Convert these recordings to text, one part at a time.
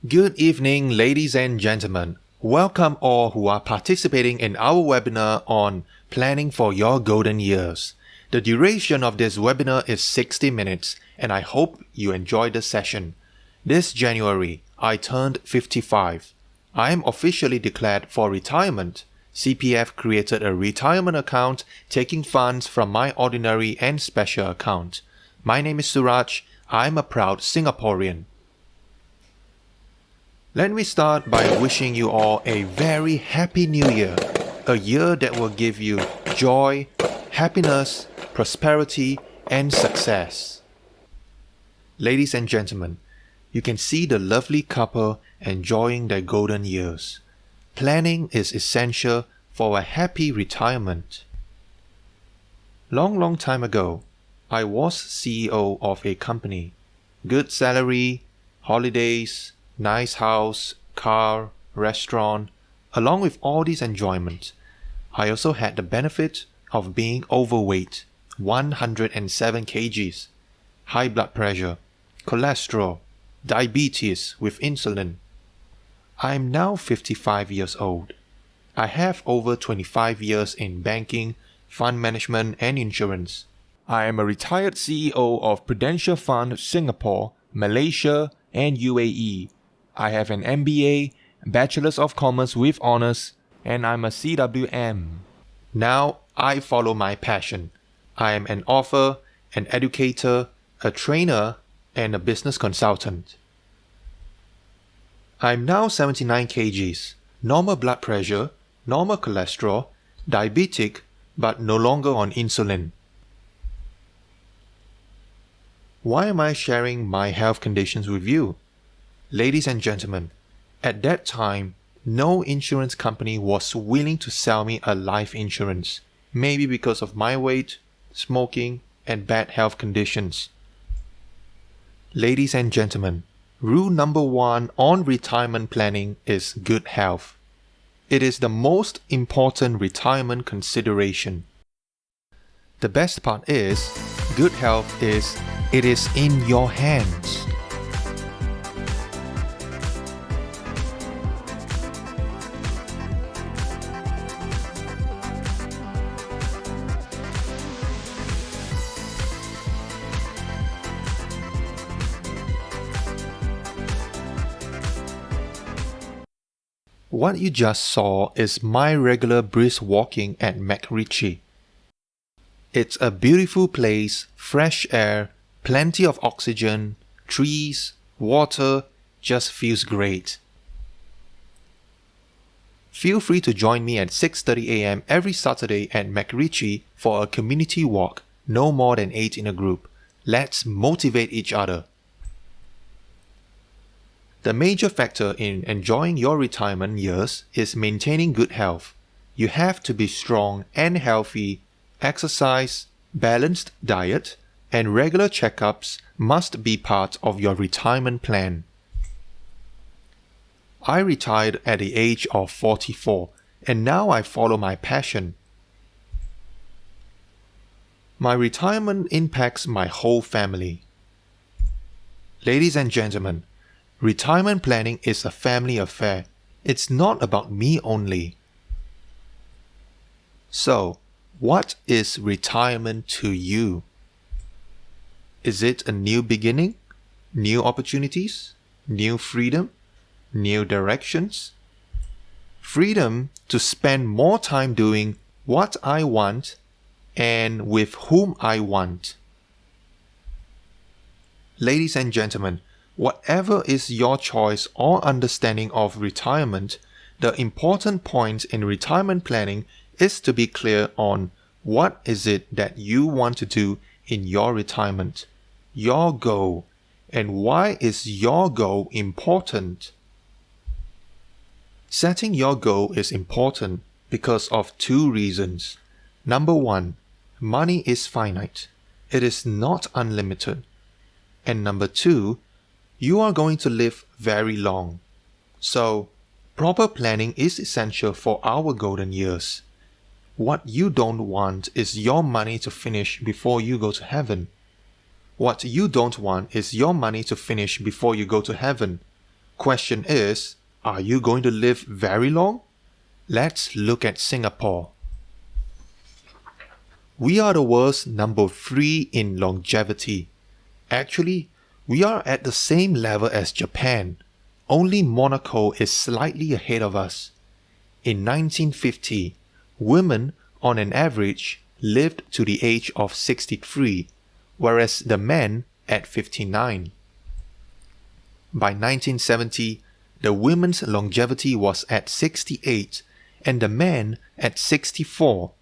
Good evening, ladies and gentlemen. Welcome all who are participating in our webinar on Planning for Your Golden Years. The duration of this webinar is 60 minutes, and I hope you enjoy the session. This January, I turned 55. I am officially declared for retirement. CPF created a retirement account taking funds from my ordinary and special account. My name is Suraj. I'm a proud Singaporean. Let me start by wishing you all a very happy new year, a year that will give you joy, happiness, prosperity, and success. Ladies and gentlemen, you can see the lovely couple enjoying their golden years. Planning is essential for a happy retirement. Long time ago, I was CEO of a company. Good salary, holidays, nice house, car, restaurant. Along with all these enjoyment, I also had the benefit of being overweight, 107 kgs, high blood pressure, cholesterol, diabetes with insulin. I am now 55 years old. I have over 25 years in banking, fund management and insurance. I am a retired CEO of Prudential Fund Singapore, Malaysia and UAE. I have an MBA, Bachelor's of Commerce with Honours, and I'm a CWM. Now I follow my passion. I am an author, an educator, a trainer, and a business consultant. I'm now 79 kgs, normal blood pressure, normal cholesterol, diabetic, but no longer on insulin. Why am I sharing my health conditions with you? Ladies and gentlemen, at that time, no insurance company was willing to sell me a life insurance, maybe because of my weight, smoking, and bad health conditions. Ladies and gentlemen, rule number 1 on retirement planning is good health. It is the most important retirement consideration. The best part is, good health is, it is in your hands. What you just saw is my regular brisk walking at MacRitchie. It's a beautiful place, fresh air, plenty of oxygen, trees, water, just feels great. Feel free to join me at 6:30 a.m. every Saturday at MacRitchie for a community walk, no more than 8 in a group. Let's motivate each other. The major factor in enjoying your retirement years is maintaining good health. You have to be strong and healthy, exercise, balanced diet, and regular checkups must be part of your retirement plan. I retired at the age of 44, and now I follow my passion. My retirement impacts my whole family. Ladies and gentlemen, retirement planning is a family affair. It's not about me only. So, what is retirement to you? Is it a new beginning? New opportunities? New freedom? New directions? Freedom to spend more time doing what I want and with whom I want. Ladies and gentlemen, whatever is your choice or understanding of retirement, the important point in retirement planning is to be clear on what is it that you want to do in your retirement, your goal, and why is your goal important. Setting your goal is important because of 2 reasons. Number 1, money is finite. It is not unlimited. And number 2, you are going to live very long. So, proper planning is essential for our golden years. What you don't want is your money to finish before you go to heaven. What you don't want is your money to finish before you go to heaven. Question is, are you going to live very long? Let's look at Singapore. We are the world's number 3 in longevity. Actually, we are at the same level as Japan. Only Monaco is slightly ahead of us. In 1950, women on an average lived to the age of 63, whereas the men at 59. By 1970, the women's longevity was at 68 and the men at 64.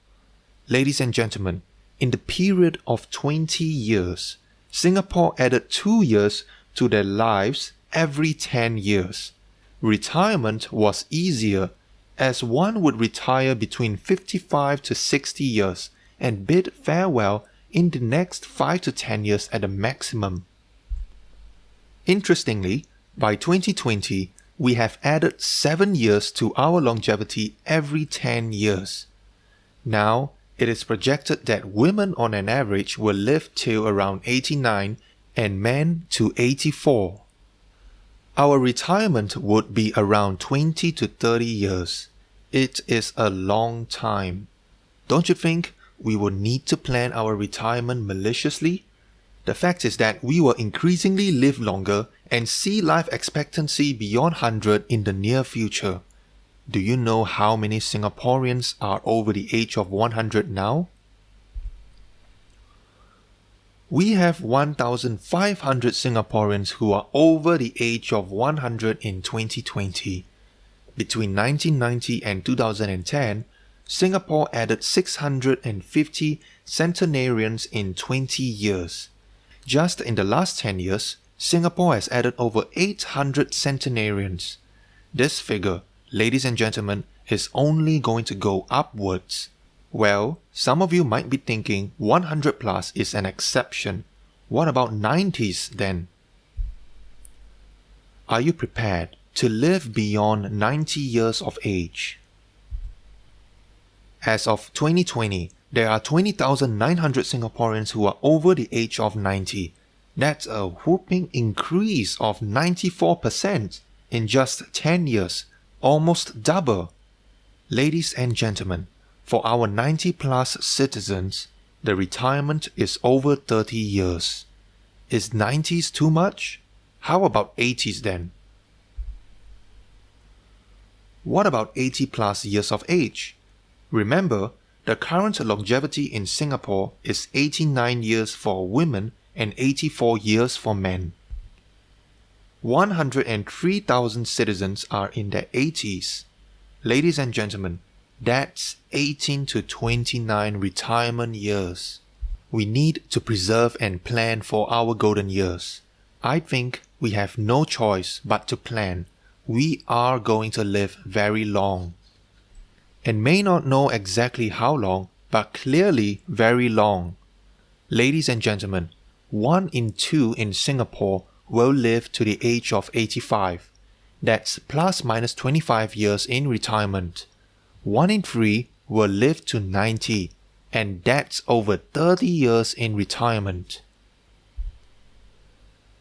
Ladies and gentlemen, in the period of 20 years, Singapore added 2 years to their lives every 10 years. Retirement was easier as one would retire between 55 to 60 years and bid farewell in the next 5 to 10 years at the maximum. Interestingly, by 2020, we have added 7 years to our longevity every 10 years. Now, it is projected that women on an average will live till around 89 and men to 84. Our retirement would be around 20 to 30 years. It is a long time. Don't you think we will need to plan our retirement maliciously? The fact is that we will increasingly live longer and see life expectancy beyond 100 in the near future. Do you know how many Singaporeans are over the age of 100 now? We have 1,500 Singaporeans who are over the age of 100 in 2020. Between 1990 and 2010, Singapore added 650 centenarians in 20 years. Just in the last 10 years, Singapore has added over 800 centenarians. This figure, ladies and gentlemen, is only going to go upwards. Well, some of you might be thinking 100 plus is an exception. What about 90s then? Are you prepared to live beyond 90 years of age? As of 2020, there are 20,900 Singaporeans who are over the age of 90. That's a whopping increase of 94% in just 10 years, almost double. Ladies and gentlemen, for our 90-plus citizens, the retirement is over 30 years. Is 90s too much? How about 80s then? What about 80-plus years of age? Remember, the current longevity in Singapore is 89 years for women and 84 years for men. 103,000 citizens are in their 80s. Ladies and gentlemen, that's 18 to 29 retirement years. We need to preserve and plan for our golden years. I think we have no choice but to plan. We are going to live very long. And may not know exactly how long, but clearly very long. Ladies and gentlemen, 1 in 2 in Singapore will live to the age of 85. That's plus minus 25 years in retirement. 1 in 3 will live to 90, and that's over 30 years in retirement.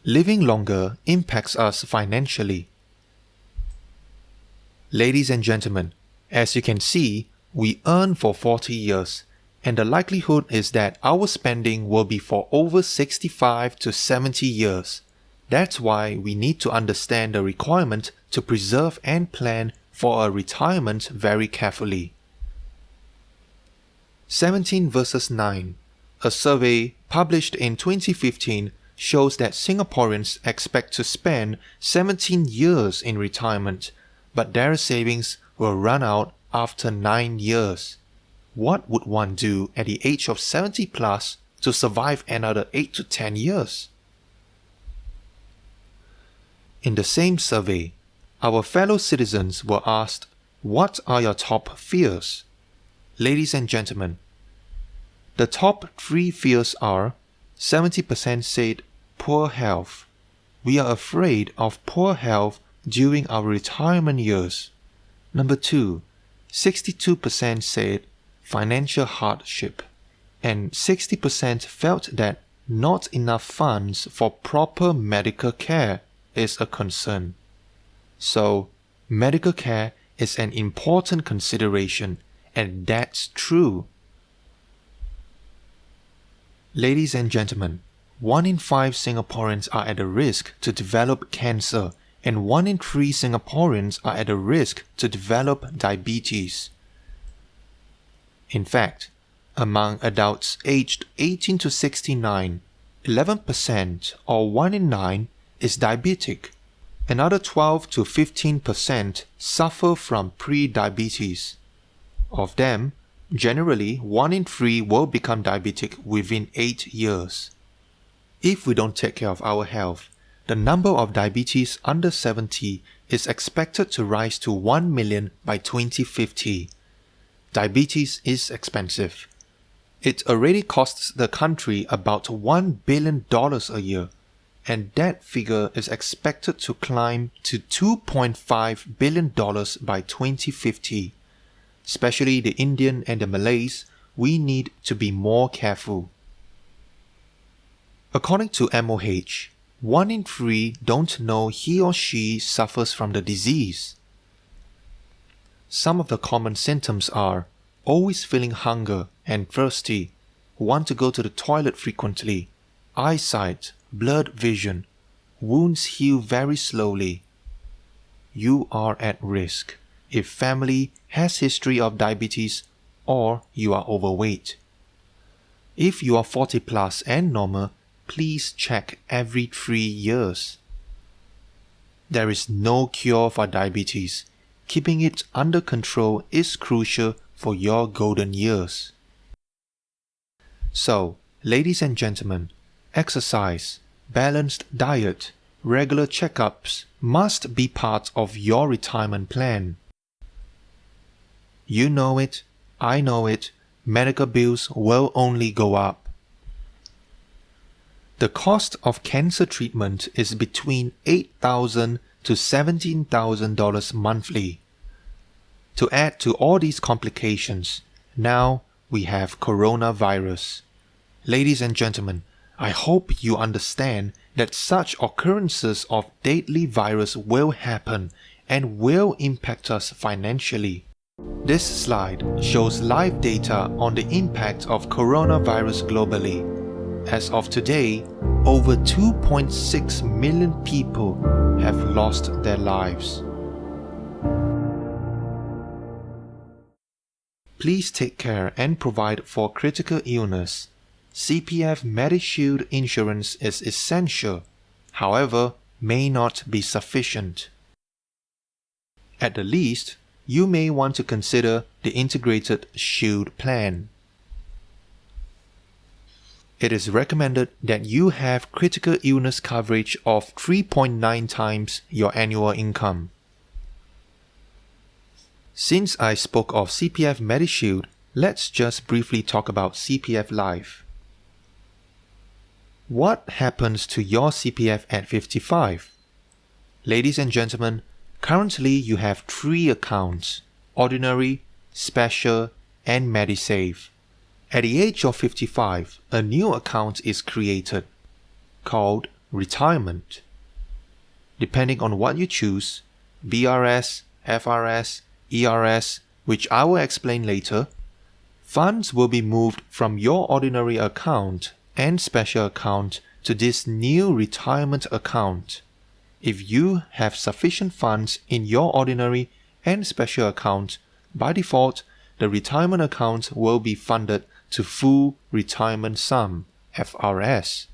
Living longer impacts us financially. Ladies and gentlemen, as you can see, we earn for 40 years, and the likelihood is that our spending will be for over 65 to 70 years. That's why we need to understand the requirement to preserve and plan for a retirement very carefully. 17 verses 9. A survey published in 2015 shows that Singaporeans expect to spend 17 years in retirement, but their savings will run out after 9 years. What would one do at the age of 70 plus to survive another 8 to 10 years? In the same survey, our fellow citizens were asked, what are your top fears? Ladies and gentlemen, the top 3 fears are 70% said poor health. We are afraid of poor health during our retirement years. Number 2, 62% said financial hardship, and 60% felt that not enough funds for proper medical care is a concern. So, medical care is an important consideration, and that's true. Ladies and gentlemen, 1 in 5 Singaporeans are at a risk to develop cancer, and 1 in 3 Singaporeans are at a risk to develop diabetes. In fact, among adults aged 18 to 69, 11% or 1 in 9 is diabetic. Another 12 to 15% suffer from pre-diabetes. Of them, generally 1 in 3 will become diabetic within 8 years. If we don't take care of our health, the number of diabetes under 70 is expected to rise to 1 million by 2050. Diabetes is expensive. It already costs the country about $1 billion a year, and that figure is expected to climb to $2.5 billion by 2050. Especially the Indian and the Malays, we need to be more careful. According to MOH, 1 in 3 don't know he or she suffers from the disease. Some of the common symptoms are always feeling hunger and thirsty, want to go to the toilet frequently, eyesight, blurred vision, wounds heal very slowly. You are at risk if family has history of diabetes or you are overweight. If you are 40 plus and normal, please check every 3 years. There is no cure for diabetes. Keeping it under control is crucial for your golden years. So, ladies and gentlemen, exercise, balanced diet, regular checkups must be part of your retirement plan. You know it, I know it, medical bills will only go up. The cost of cancer treatment is between $8,000 to $17,000 monthly. To add to all these complications, now we have coronavirus. Ladies and gentlemen, I hope you understand that such occurrences of deadly virus will happen and will impact us financially. This slide shows live data on the impact of coronavirus globally. As of today, over 2.6 million people have lost their lives. Please take care and provide for critical illness. CPF MediShield insurance is essential, however, may not be sufficient. At the least, you may want to consider the Integrated Shield Plan. It is recommended that you have critical illness coverage of 3.9 times your annual income. Since I spoke of CPF MediShield, let's just briefly talk about CPF Life. What happens to your CPF at 55? Ladies and gentlemen, currently you have 3 accounts: Ordinary, Special, and MediSave. At the age of 55, a new account is created, called Retirement. Depending on what you choose, BRS, FRS, ERS, which I will explain later, funds will be moved from your ordinary account and special account to this new retirement account. If you have sufficient funds in your ordinary and special account, by default, the retirement account will be funded to full retirement sum, FRS.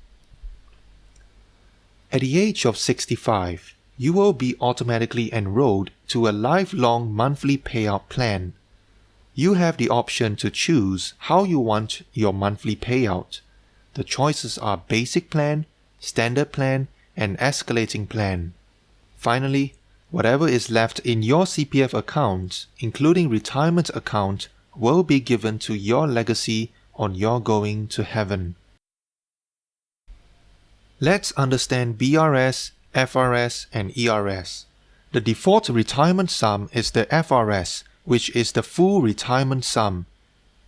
At the age of 65, you will be automatically enrolled to a lifelong monthly payout plan. You have the option to choose how you want your monthly payout. The choices are Basic Plan, Standard Plan, and Escalating Plan. Finally, whatever is left in your CPF account, including retirement account, will be given to your legacy on your going to heaven. Let's understand BRS, FRS, and ERS. The default retirement sum is the FRS, which is the full retirement sum.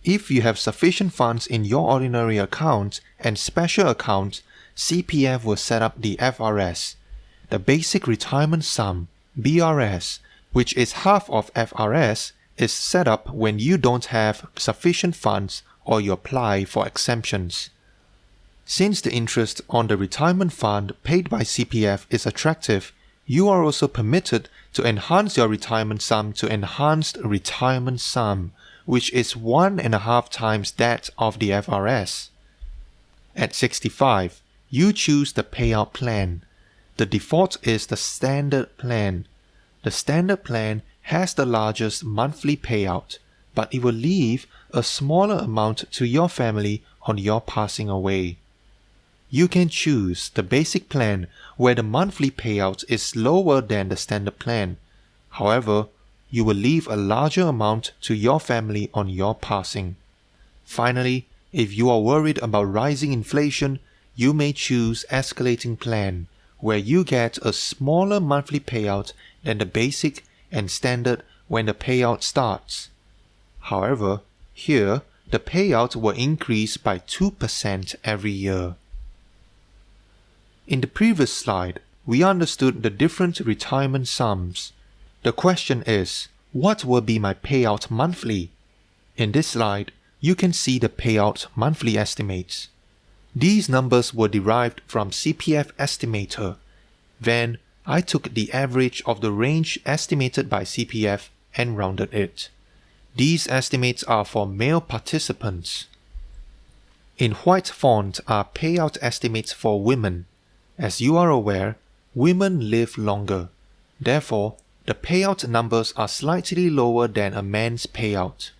If you have sufficient funds in your ordinary account and special account, CPF will set up the FRS. The basic retirement sum, BRS, which is half of FRS, is set up when you don't have sufficient funds or you apply for exemptions. Since the interest on the retirement fund paid by CPF is attractive, you are also permitted to enhance your retirement sum to enhanced retirement sum, which is 1.5 times that of the FRS. At 65, you choose the payout plan. The default is the standard plan. The standard plan has the largest monthly payout, but it will leave a smaller amount to your family on your passing away. You can choose the basic plan where the monthly payout is lower than the standard plan. However, you will leave a larger amount to your family on your passing. Finally, if you are worried about rising inflation, you may choose escalating plan, where you get a smaller monthly payout than the basic and standard when the payout starts. However, here, the payout will increase by 2% every year. In the previous slide, we understood the different retirement sums. The question is, what will be my payout monthly? In this slide, you can see the payout monthly estimates. These numbers were derived from CPF Estimator. Then, I took the average of the range estimated by CPF and rounded it. These estimates are for male participants. In white font are payout estimates for women. As you are aware, women live longer. Therefore, the payout numbers are slightly lower than a man's payout.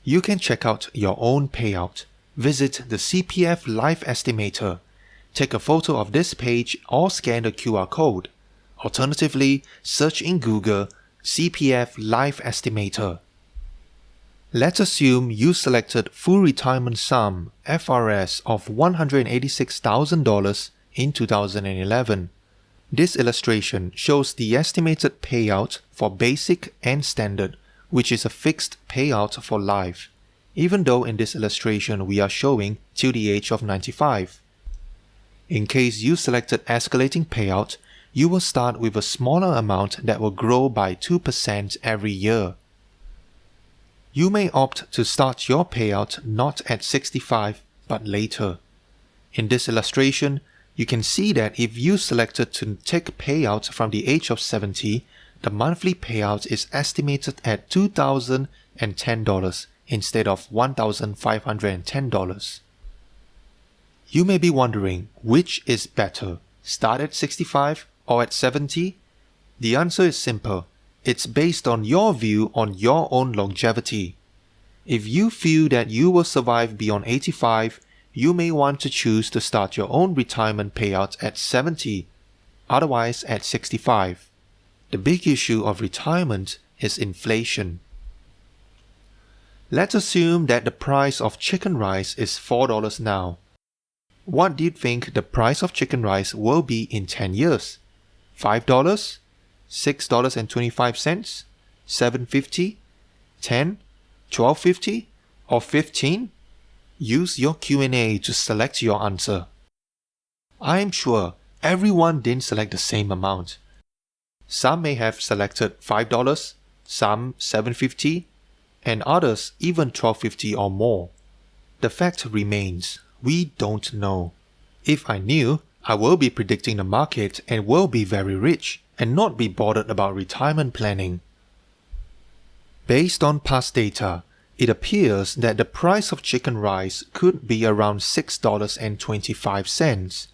You can check out your own payout. Visit the CPF Life Estimator. Take a photo of this page or scan the QR code. Alternatively, search in Google CPF Life Estimator. Let's assume you selected full retirement sum FRS of $186,000 in 2011. This illustration shows the estimated payout for basic and standard, which is a fixed payout for life, even though in this illustration we are showing till the age of 95. In case you selected escalating payout, you will start with a smaller amount that will grow by 2% every year. You may opt to start your payout not at 65 but later. In this illustration, you can see that if you selected to take payout from the age of 70, the monthly payout is estimated at $2,010 instead of $1,510. You may be wondering which is better, start at 65 or at 70? The answer is simple. It's based on your view on your own longevity. If you feel that you will survive beyond 85, you may want to choose to start your own retirement payout at 70, otherwise at 65. The big issue of retirement is inflation. Let's assume that the price of chicken rice is $4 now. What do you think the price of chicken rice will be in 10 years? $5? $6.25, $7.50, $10, $12.50, or $15? Use your Q&A to select your answer. I am sure everyone didn't select the same amount. Some may have selected $5, some $7.50, and others even $12.50 or more. The fact remains, we don't know. If I knew, I will be predicting the market and will be very rich and not be bothered about retirement planning. Based on past data, it appears that the price of chicken rice could be around $6.25.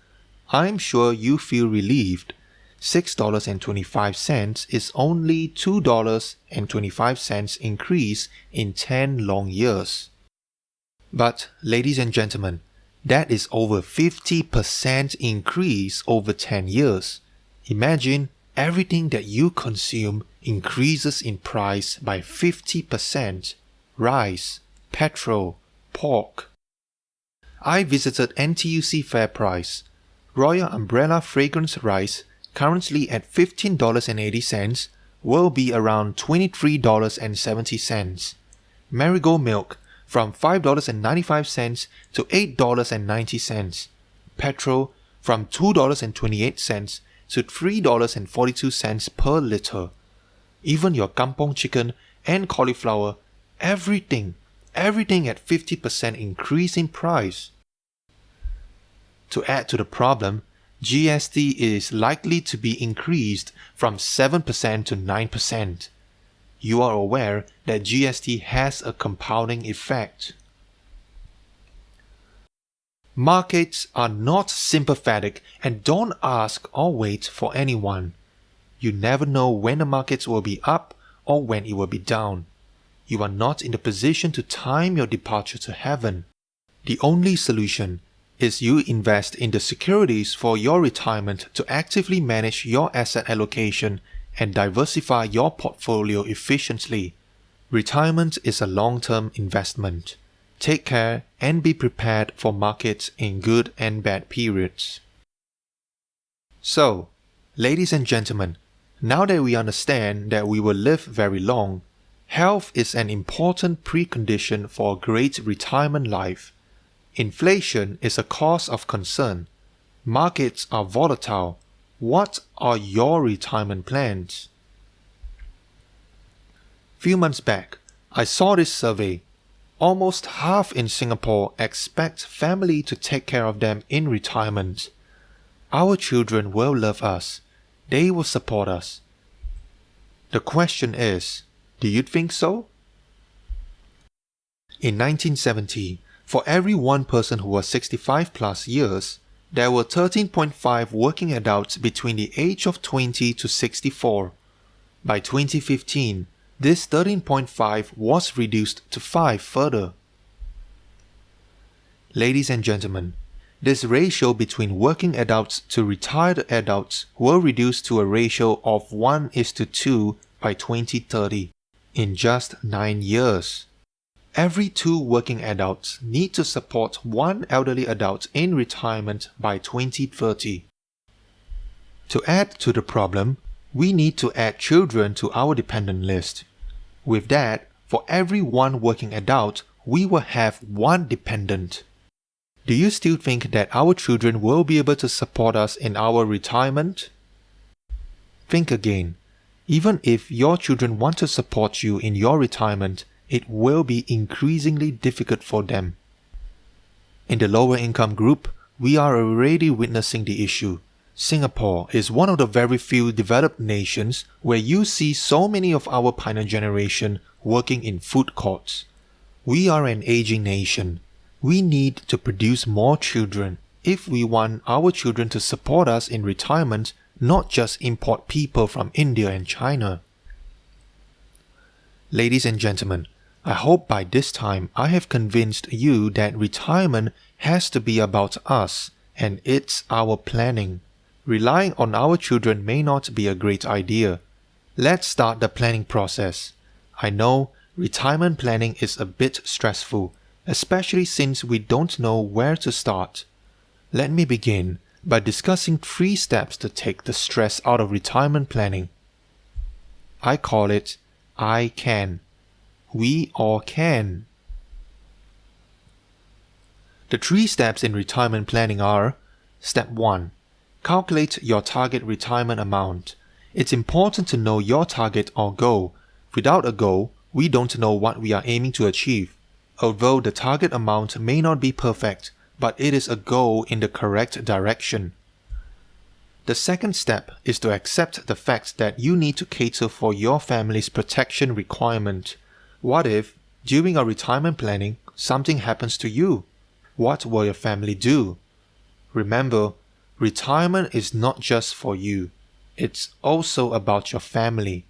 I'm sure you feel relieved. $6.25 is only $2.25 increase in 10 long years. But, ladies and gentlemen, that is over 50% increase over 10 years. Imagine everything that you consume increases in price by 50%. Rice, petrol, pork. I visited NTUC FairPrice. Royal Umbrella Fragrance Rice, currently at $15.80, will be around $23.70. Marigold Milk, from $5.95 to $8.90. Petrol, from $2.28 to $3.42 per liter. Even your kampong chicken and cauliflower, everything at 50% increase in price. To add to the problem, GST is likely to be increased from 7% to 9%. You are aware that GST has a compounding effect. Markets are not sympathetic and don't ask or wait for anyone. You never know when the markets will be up or when it will be down. You are not in the position to time your departure to heaven. The only solution is you invest in the securities for your retirement to actively manage your asset allocation and diversify your portfolio efficiently. Retirement is a long-term investment. Take care and be prepared for markets in good and bad periods. So, ladies and gentlemen, now that we understand that we will live very long, health is an important precondition for a great retirement life. Inflation is a cause of concern. Markets are volatile. What are your retirement plans? Few months back, I saw this survey. Almost half in Singapore expect family to take care of them in retirement. Our children will love us. They will support us. The question is, do you think so? In 1970, for every one person who was 65 plus years, there were 13.5 working adults between the age of 20 to 64. By 2015, this 13.5 was reduced to 5 further. Ladies and gentlemen, this ratio between working adults to retired adults will reduce to a ratio of 1:2 by 2030, in just 9 years. Every 2 working adults need to support 1 elderly adult in retirement by 2030. To add to the problem, we need to add children to our dependent list. With that, for every 1 working adult, we will have 1 dependent. Do you still think that our children will be able to support us in our retirement? Think again. Even if your children want to support you in your retirement, it will be increasingly difficult for them. In the lower income group, we are already witnessing the issue. Singapore is one of the very few developed nations where you see so many of our pioneer generation working in food courts. We are an aging nation. We need to produce more children if we want our children to support us in retirement, not just import people from India and China. Ladies and gentlemen, I hope by this time I have convinced you that retirement has to be about us and it's our planning. Relying on our children may not be a great idea. Let's start the planning process. I know retirement planning is a bit stressful, especially since we don't know where to start. Let me begin by discussing 3 steps to take the stress out of retirement planning. I call it I can. We all can. The 3 steps in retirement planning are: Step 1. Calculate your target retirement amount. It's important to know your target or goal. Without a goal, we don't know what we are aiming to achieve. Although the target amount may not be perfect, but it is a goal in the correct direction. The second step is to accept the fact that you need to cater for your family's protection requirement. What if, during your retirement planning, something happens to you? What will your family do? Remember, retirement is not just for you. It's also about your family.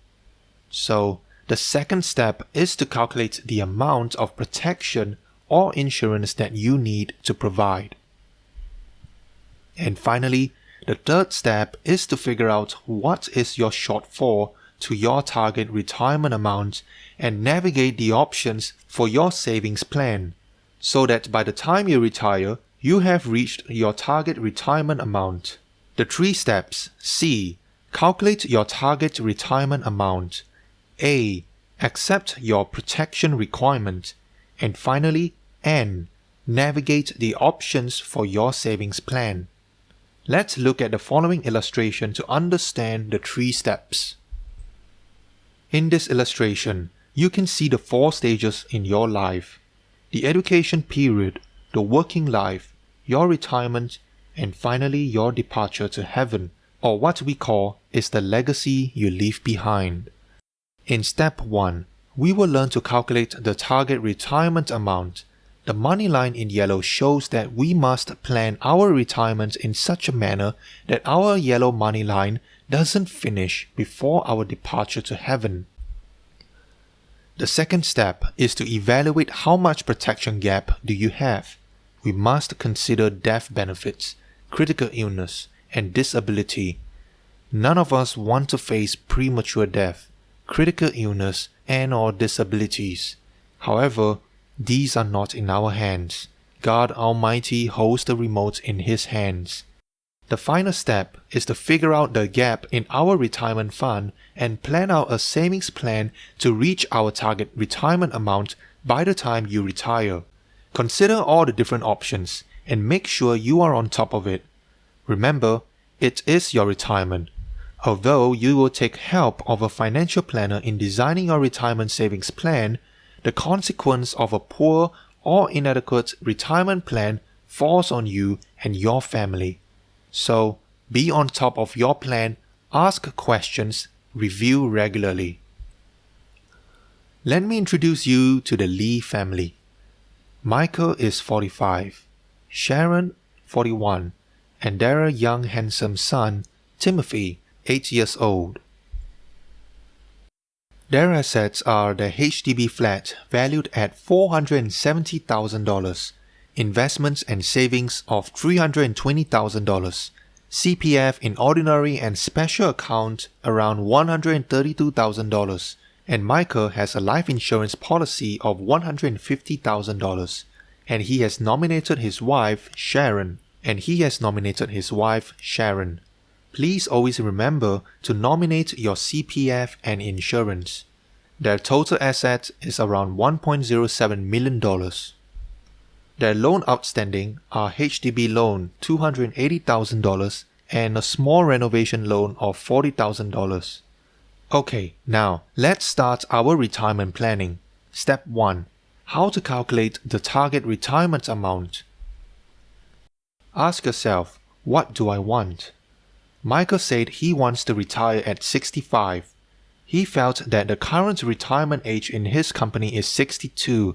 So, the second step is to calculate the amount of protection or insurance that you need to provide. And finally, the third step is to figure out what is your shortfall to your target retirement amount and navigate the options for your savings plan, so that by the time you retire, you have reached your target retirement amount. The 3 steps: C. Calculate your target retirement amount. A. Accept your protection requirement. And finally, N. Navigate the options for your savings plan. Let's look at the following illustration to understand the 3 steps. In this illustration, you can see the 4 stages in your life: the education period, the working life, your retirement, and finally your departure to heaven, or what we call is the legacy you leave behind. In step 1, we will learn to calculate the target retirement amount. The money line in yellow shows that we must plan our retirement in such a manner that our yellow money line doesn't finish before our departure to heaven. The second step is to evaluate how much protection gap do you have. We must consider death benefits, critical illness, and disability. None of us want to face premature death, critical illness, and/or disabilities. However, these are not in our hands. God Almighty holds the remote in His hands. The final step is to figure out the gap in our retirement fund and plan out a savings plan to reach our target retirement amount by the time you retire. Consider all the different options and make sure you are on top of it. Remember, it is your retirement. Although you will take help of a financial planner in designing your retirement savings plan, the consequence of a poor or inadequate retirement plan falls on you and your family. So, be on top of your plan, ask questions, review regularly. Let me introduce you to the Lee family. Michael is 45, Sharon 41, and their young handsome son, Timothy, 8 years old. Their assets are the HDB flat valued at $470,000, investments and savings of $320,000, CPF in ordinary and special account around $132,000, and Michael has a life insurance policy of $150,000, and he has nominated his wife Sharon, Please always remember to nominate your CPF and insurance. Their total asset is around $1.07 million. Their loan outstanding are HDB loan $280,000 and a small renovation loan of $40,000. Okay, now let's start our retirement planning. Step 1. How to calculate the target retirement amount. Ask yourself, what do I want? Michael said he wants to retire at 65. He felt that the current retirement age in his company is 62,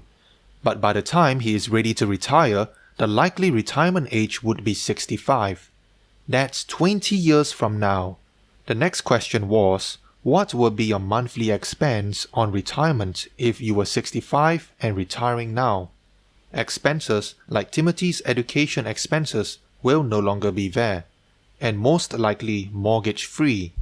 but by the time he is ready to retire, the likely retirement age would be 65. That's 20 years from now. The next question was, what would be your monthly expense on retirement if you were 65 and retiring now? Expenses like Timothy's education expenses will no longer be there, and most likely mortgage-free.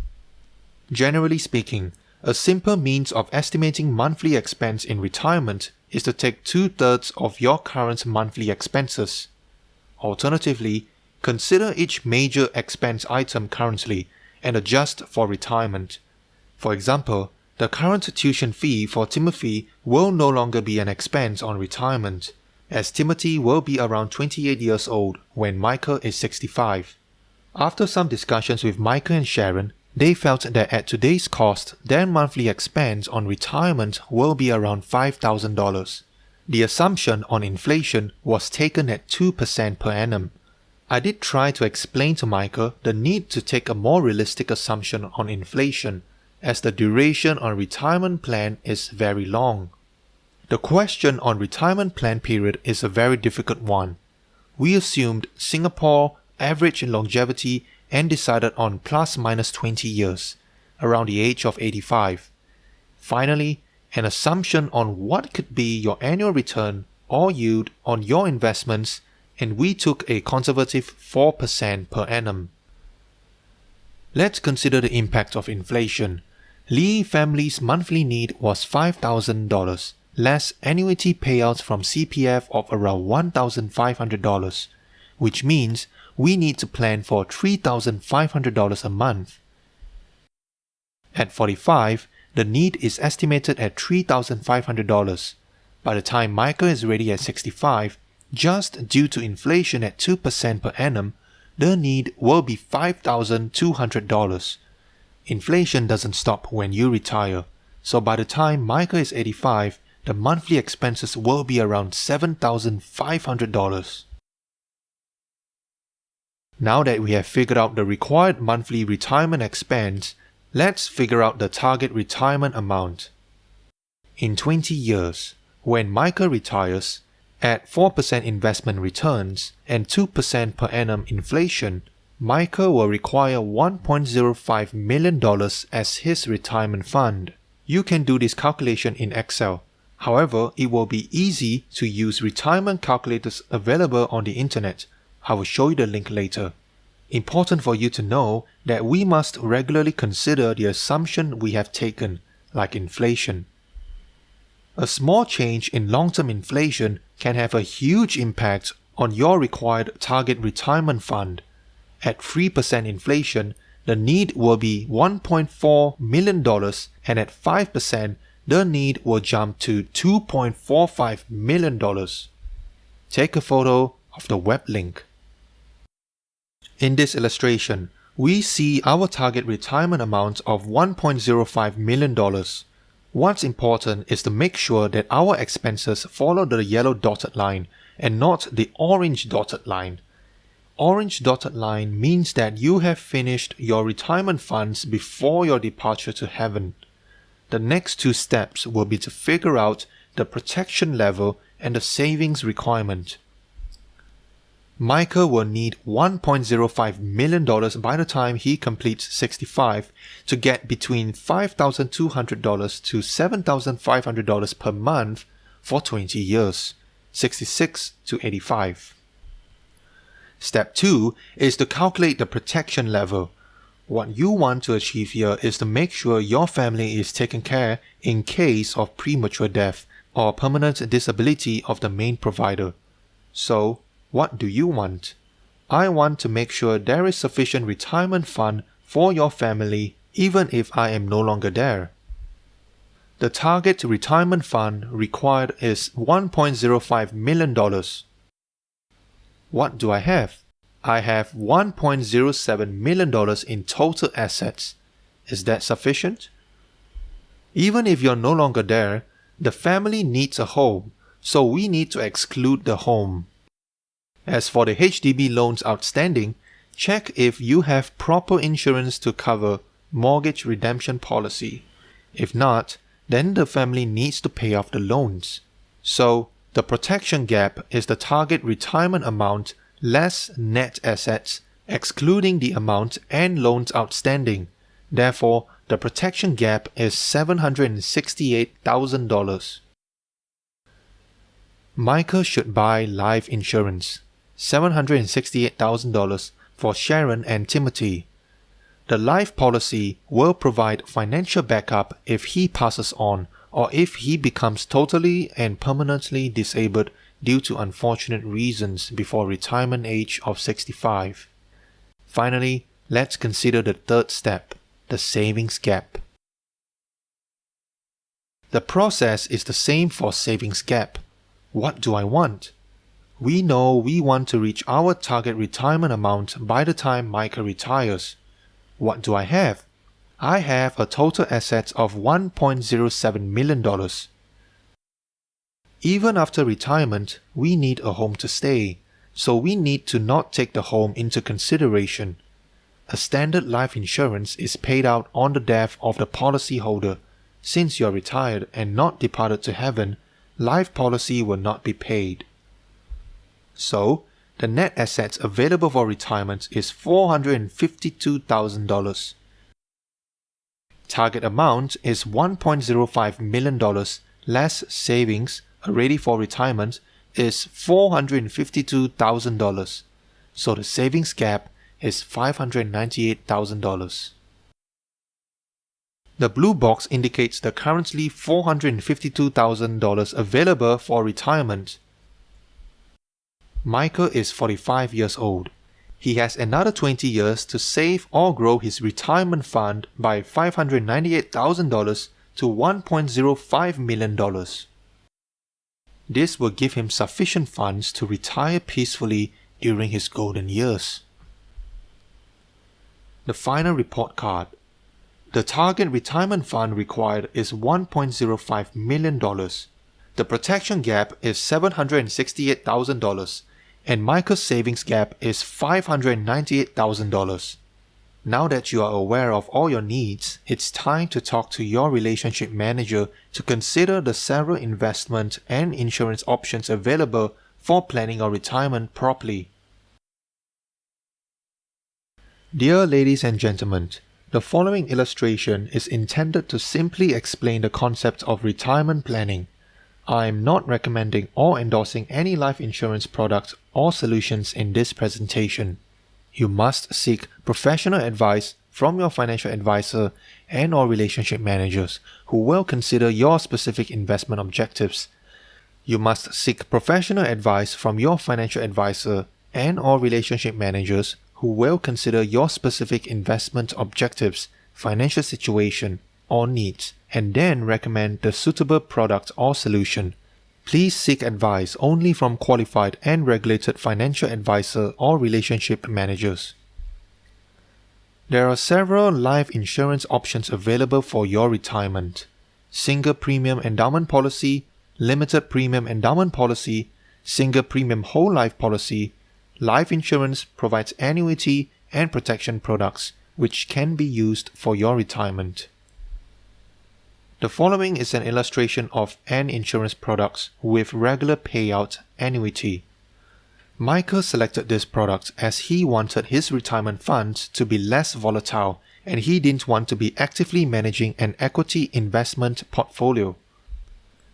Generally speaking, a simple means of estimating monthly expense in retirement is to take 2/3 of your current monthly expenses. Alternatively, consider each major expense item currently and adjust for retirement. For example, the current tuition fee for Timothy will no longer be an expense on retirement, as Timothy will be around 28 years old when Michael is 65. After some discussions with Michael and Sharon, they felt that at today's cost, their monthly expense on retirement will be around $5,000. The assumption on inflation was taken at 2% per annum. I did try to explain to Michael the need to take a more realistic assumption on inflation, as the duration on retirement plan is very long. The question on retirement plan period is a very difficult one. We assumed Singapore average in longevity and decided on plus-minus 20 years, around the age of 85. Finally, an assumption on what could be your annual return or yield on your investments, and we took a conservative 4% per annum. Let's consider the impact of inflation. Lee family's monthly need was $5,000, less annuity payouts from CPF of around $1,500, which means we need to plan for $3,500 a month. At 45, the need is estimated at $3,500. By the time Michael is ready at 65, just due to inflation at 2% per annum, the need will be $5,200. Inflation doesn't stop when you retire, so by the time Micah is 85, the monthly expenses will be around $7,500. Now that we have figured out the required monthly retirement expense, let's figure out the target retirement amount. In 20 years, when Micah retires, at 4% investment returns and 2% per annum inflation, Micah will require $1.05 million as his retirement fund. You can do this calculation in Excel. However, it will be easy to use retirement calculators available on the internet. I will show you the link later. Important for you to know that we must regularly consider the assumption we have taken, like inflation. A small change in long-term inflation can have a huge impact on your required target retirement fund. At 3% inflation, the need will be $1.4 million, and at 5%, the need will jump to $2.45 million. Take a photo of the web link. In this illustration, we see our target retirement amount of $1.05 million. What's important is to make sure that our expenses follow the yellow dotted line and not the orange dotted line. Orange dotted line means that you have finished your retirement funds before your departure to heaven. The next two steps will be to figure out the protection level and the savings requirement. Micah will need $1.05 million by the time he completes 65 to get between $5,200 to $7,500 per month for 20 years, 66 to 85. Step 2 is to calculate the protection level. What you want to achieve here is to make sure your family is taken care in case of premature death or permanent disability of the main provider. So, what do you want? I want to make sure there is sufficient retirement fund for your family even if I am no longer there. The target retirement fund required is $1.05 million. What do I have? I have $1.07 million in total assets. Is that sufficient? Even if you're no longer there, the family needs a home, so we need to exclude the home. As for the HDB loans outstanding, check if you have proper insurance to cover mortgage redemption policy. If not, then the family needs to pay off the loans. So, the protection gap is the target retirement amount less net assets, excluding the amount and loans outstanding. Therefore, the protection gap is $768,000. Micah should buy life insurance, $768,000 for Sharon and Timothy. The life policy will provide financial backup if he passes on or if he becomes totally and permanently disabled due to unfortunate reasons before retirement age of 65. Finally, let's consider the third step, the savings gap. The process is the same for savings gap. What do I want? We know we want to reach our target retirement amount by the time Micah retires. What do I have? I have a total assets of $1.07 million. Even after retirement, we need a home to stay, so we need to not take the home into consideration. A standard life insurance is paid out on the death of the policyholder. Since you're retired and not departed to heaven, life policy will not be paid. So, the net assets available for retirement is $452,000. Target amount is $1.05 million less savings ready for retirement is $452,000. So the savings gap is $598,000. The blue box indicates the currently $452,000 available for retirement. Micah is 45 years old. He has another 20 years to save or grow his retirement fund by $598,000 to $1.05 million. This will give him sufficient funds to retire peacefully during his golden years. The final report card. The target retirement fund required is $1.05 million. The protection gap is $768,000 and Michael's savings gap is $598,000. Now that you are aware of all your needs, it's time to talk to your relationship manager to consider the several investment and insurance options available for planning your retirement properly. Dear ladies and gentlemen, the following illustration is intended to simply explain the concept of retirement planning. I am not recommending or endorsing any life insurance products or solutions in this presentation. You must seek professional advice from your financial advisor and/or relationship managers who will consider your specific investment objectives. You must seek professional advice from your financial advisor and/or relationship managers who will consider your specific investment objectives, financial situation, or needs, and then recommend the suitable product or solution. Please seek advice only from qualified and regulated financial advisor or relationship managers. There are several life insurance options available for your retirement. Single premium endowment policy, limited premium endowment policy, single premium whole life policy. Life insurance provides annuity and protection products which can be used for your retirement. The following is an illustration of an insurance product with regular payout annuity. Michael selected this product as he wanted his retirement funds to be less volatile and he didn't want to be actively managing an equity investment portfolio.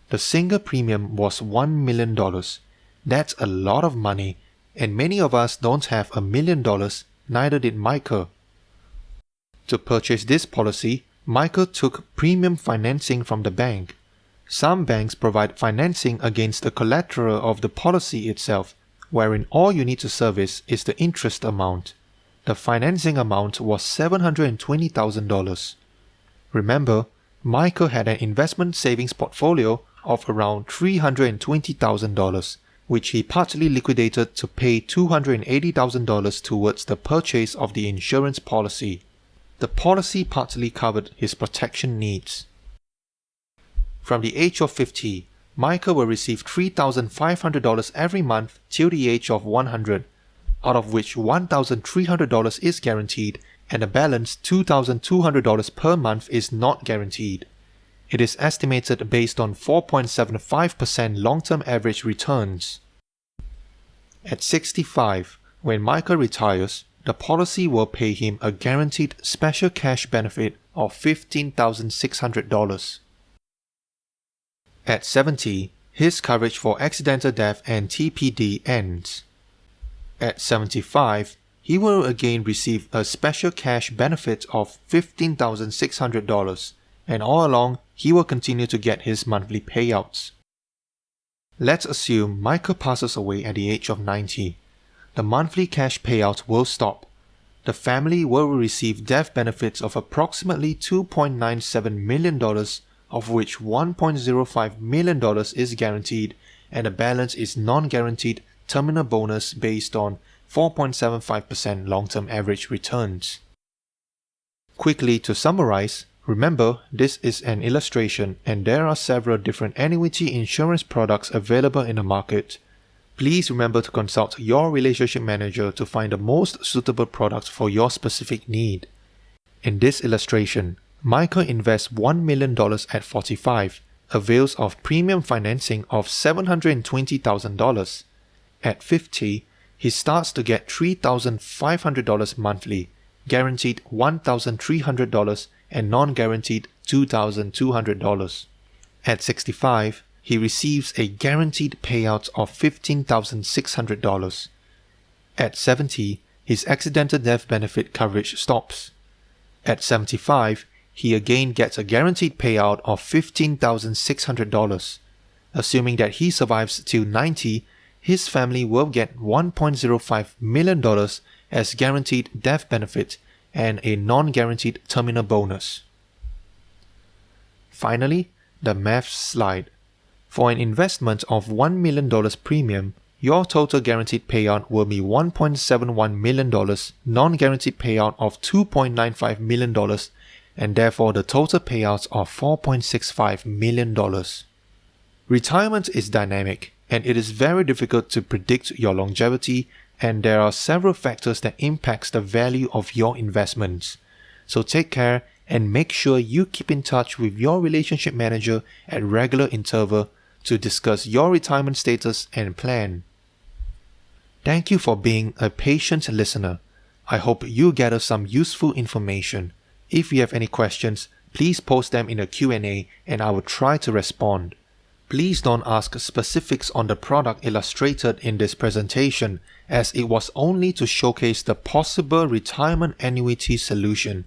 The single premium was $1 million. That's a lot of money, and many of us don't have $1 million, neither did Michael. To purchase this policy, Michael took premium financing from the bank. Some banks provide financing against the collateral of the policy itself, wherein all you need to service is the interest amount. The financing amount was $720,000. Remember, Michael had an investment savings portfolio of around $320,000, which he partly liquidated to pay $280,000 towards the purchase of the insurance policy. The policy partly covered his protection needs. From the age of 50, Michael will receive $3,500 every month till the age of 100, out of which $1,300 is guaranteed and the balance $2,200 per month is not guaranteed. It is estimated based on 4.75% long-term average returns. At 65, when Michael retires, the policy will pay him a guaranteed special cash benefit of $15,600. At 70, his coverage for accidental death and TPD ends. At 75, he will again receive a special cash benefit of $15,600, and all along he will continue to get his monthly payouts. Let's assume Michael passes away at the age of 90. The monthly cash payout will stop. The family will receive death benefits of approximately $2.97 million, of which $1.05 million is guaranteed and the balance is non-guaranteed terminal bonus based on 4.75% long-term average returns. Quickly to summarize, remember this is an illustration and there are several different annuity insurance products available in the market. Please remember to consult your relationship manager to find the most suitable product for your specific need. In this illustration, Michael invests $1 million at 45, avails of premium financing of $720,000. At 50, he starts to get $3,500 monthly, guaranteed $1,300 and non-guaranteed $2,200. At 65, he receives a guaranteed payout of $15,600. At 70, his accidental death benefit coverage stops. At 75, he again gets a guaranteed payout of $15,600. Assuming that he survives till 90, his family will get $1.05 million as guaranteed death benefit and a non-guaranteed terminal bonus. Finally, the math slide. For an investment of $1 million premium, your total guaranteed payout will be $1.71 million, non-guaranteed payout of $2.95 million, and therefore the total payouts are $4.65 million. Retirement is dynamic, and it is very difficult to predict your longevity, and there are several factors that impact the value of your investments. So take care and make sure you keep in touch with your relationship manager at regular interval to discuss your retirement status and plan. Thank you for being a patient listener. I hope you gather some useful information. If you have any questions, please post them in the Q&A and I will try to respond. Please don't ask specifics on the product illustrated in this presentation, as it was only to showcase the possible retirement annuity solution.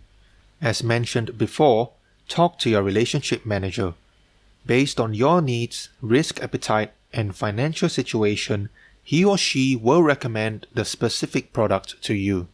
As mentioned before, talk to your relationship manager. Based on your needs, risk appetite, and financial situation, he or she will recommend the specific product to you.